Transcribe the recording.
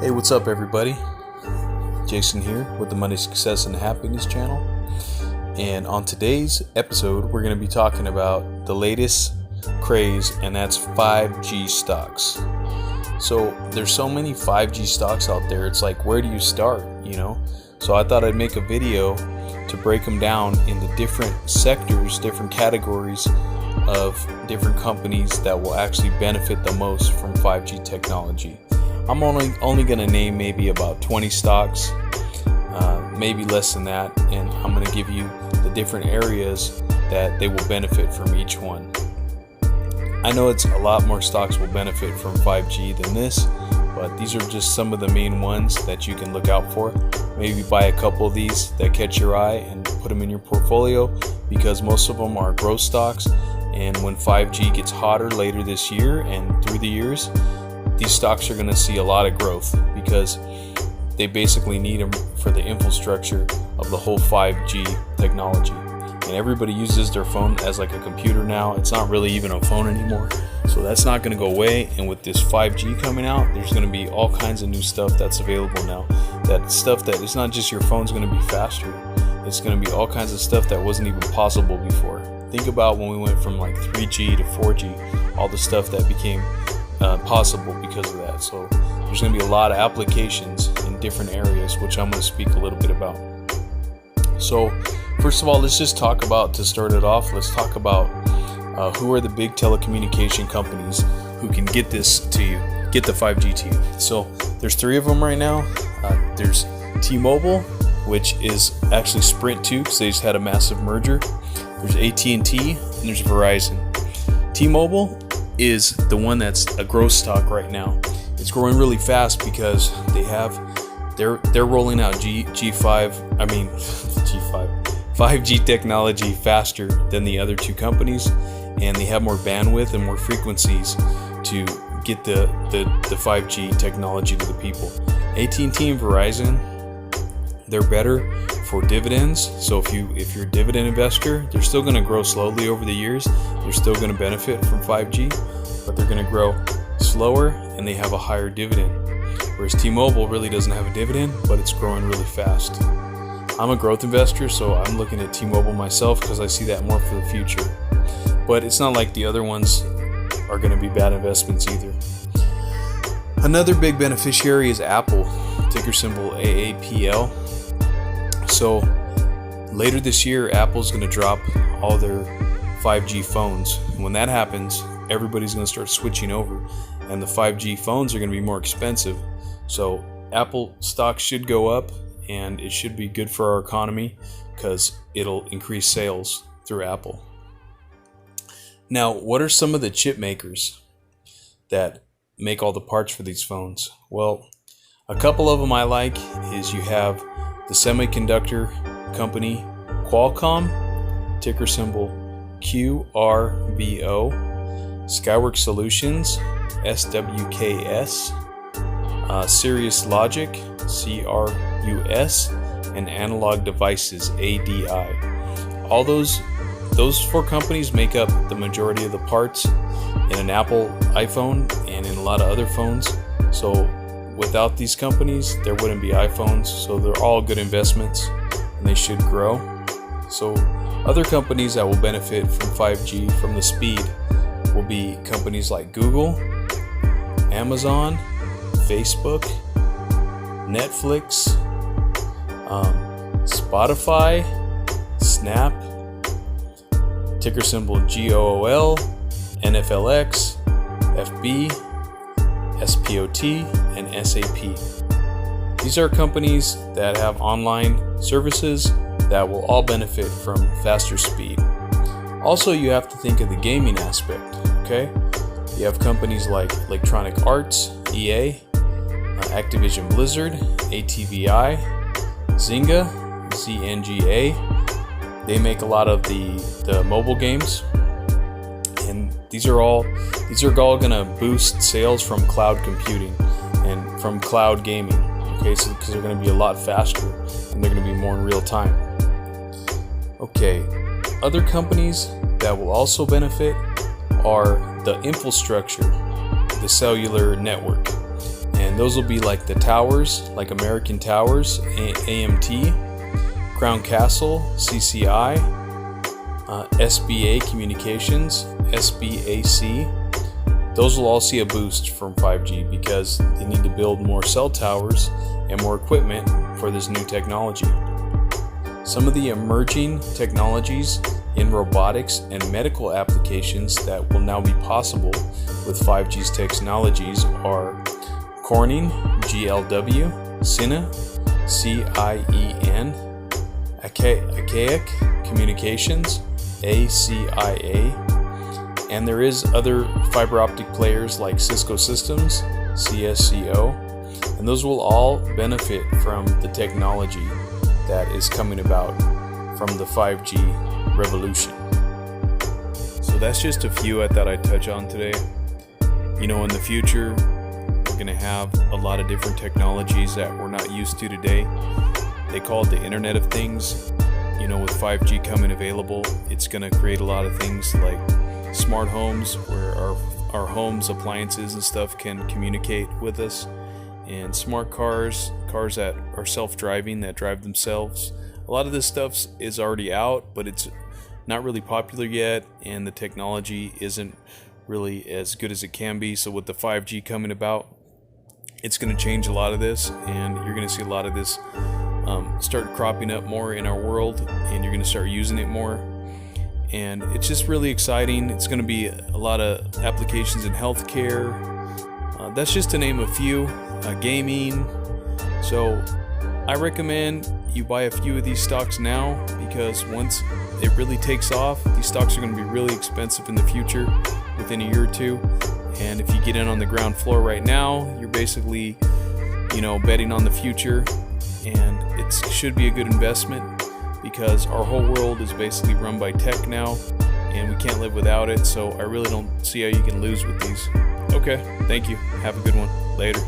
Hey, what's up everybody? Jason here with the Money Success and Happiness channel. And on today's episode, we're going to be talking about the latest craze, and that's 5G stocks. So there's so many 5G stocks out there. It's like, where do you start, So I thought I'd make a video to break them down into different sectors, different categories of different companies that will actually benefit the most from 5G technology. I'm only going to name maybe about 20 stocks, maybe less than that, and I'm going to give you the different areas that they will benefit from each one. I know it's a lot more stocks will benefit from 5G than this, but these are just some of the main ones that you can look out for. Maybe buy a couple of these that catch your eye and put them in your portfolio, because most of them are growth stocks, and when 5G gets hotter later this year and through the years, these stocks are going to see a lot of growth because they basically need them for the infrastructure of the whole 5G technology. And everybody uses their phone as like a computer now. It's not really even a phone anymore. So that's not going to go away. And with this 5G coming out, there's going to be all kinds of new stuff that's available now. That stuff that it's not just your phone's going to be faster. It's going to be all kinds of stuff that wasn't even possible before. Think about when we went from like 3G to 4G, all the stuff that became possible because of that. So there's going to be a lot of applications in different areas, which I'm going to speak a little bit about. So first of all, let's just talk about, to start it off, let's talk about who are the big telecommunication companies who can get this to you, get the 5G to you. So there's three of them right now. There's T-Mobile, which is actually Sprint too, because they just had a massive merger. There's At&t, and there's Verizon. T-Mobile is the one that's a growth stock right now. It's growing really fast because they're rolling out 5G technology faster than the other two companies, and they have more bandwidth and more frequencies to get the 5G technology to the people. At&t and Verizon, they're better for dividends. So if you're a dividend investor, they're still going to grow slowly over the years. They're still going to benefit from 5G, but they're going to grow slower and they have a higher dividend. Whereas T-Mobile really doesn't have a dividend, but it's growing really fast. I'm a growth investor, so I'm looking at T-Mobile myself because I see that more for the future. But it's not like the other ones are going to be bad investments either. Another big beneficiary is Apple, ticker symbol AAPL. So later this year, Apple's going to drop all their 5G phones. And when that happens, everybody's going to start switching over, and the 5G phones are going to be more expensive. So Apple stock should go up, and it should be good for our economy because it'll increase sales through Apple. Now, what are some of the chip makers that make all the parts for these phones? Well, a couple of them I like is you have the semiconductor company Qualcomm, ticker symbol QRBO, Skyworks Solutions, SWKS, Cirrus Logic, CRUS, and Analog Devices, ADI. All those four companies make up the majority of the parts in an Apple iPhone and in a lot of other phones. So without these companies, there wouldn't be iPhones. So they're all good investments and they should grow. So other companies that will benefit from 5G, from the speed, will be companies like Google, Amazon, Facebook, Netflix, Spotify, Snap, ticker symbol GOOL, NFLX, FB, SPOT, and SAP. These are companies that have online services that will all benefit from faster speed. Also, you have to think of the gaming aspect, okay? You have companies like Electronic Arts, EA, Activision Blizzard, ATVI, Zynga, ZNGA. They make a lot of the mobile games, and these are all going to boost sales from cloud computing and from cloud gaming. Okay, so because they're going to be a lot faster and they're going to be more in real time. Okay, other companies that will also benefit are the infrastructure, the cellular network. And and those will be like the towers, like American Towers, AMT, Crown Castle, CCI, SBA Communications, SBAC. Those will all see a boost from 5G because they need to build more cell towers and more equipment for this new technology. Some of the emerging technologies in robotics and medical applications that will now be possible with 5G's technologies are Corning, GLW, Cine, CIEN, Archaic Communications, ACIA, and there is other fiber optic players like Cisco Systems, CSCO, and those will all benefit from the technology that is coming about from the 5G revolution. So that's just a few I thought I'd touch on today. In the future, we're going to have a lot of different technologies that we're not used to today. They call it the Internet of Things. With 5G coming available, it's going to create a lot of things like smart homes where our homes, appliances and stuff can communicate with us, and smart cars that are self-driving, that drive themselves. A lot of this stuff is already out, but it's not really popular yet, and the technology isn't really as good as it can be. So with the 5G coming about, it's going to change a lot of this, and you're going to see a lot of this start cropping up more in our world, and you're going to start using it more. And it's just really exciting. It's going to be a lot of applications in healthcare. That's just to name a few. Gaming. So I recommend you buy a few of these stocks now, because once it really takes off, these stocks are going to be really expensive in the future, within a year or two. And if you get in on the ground floor right now, you're basically, betting on the future, and it should be a good investment because our whole world is basically run by tech now, and we can't live without it. So I really don't see how you can lose with these. Okay, thank you. Have a good one. Later.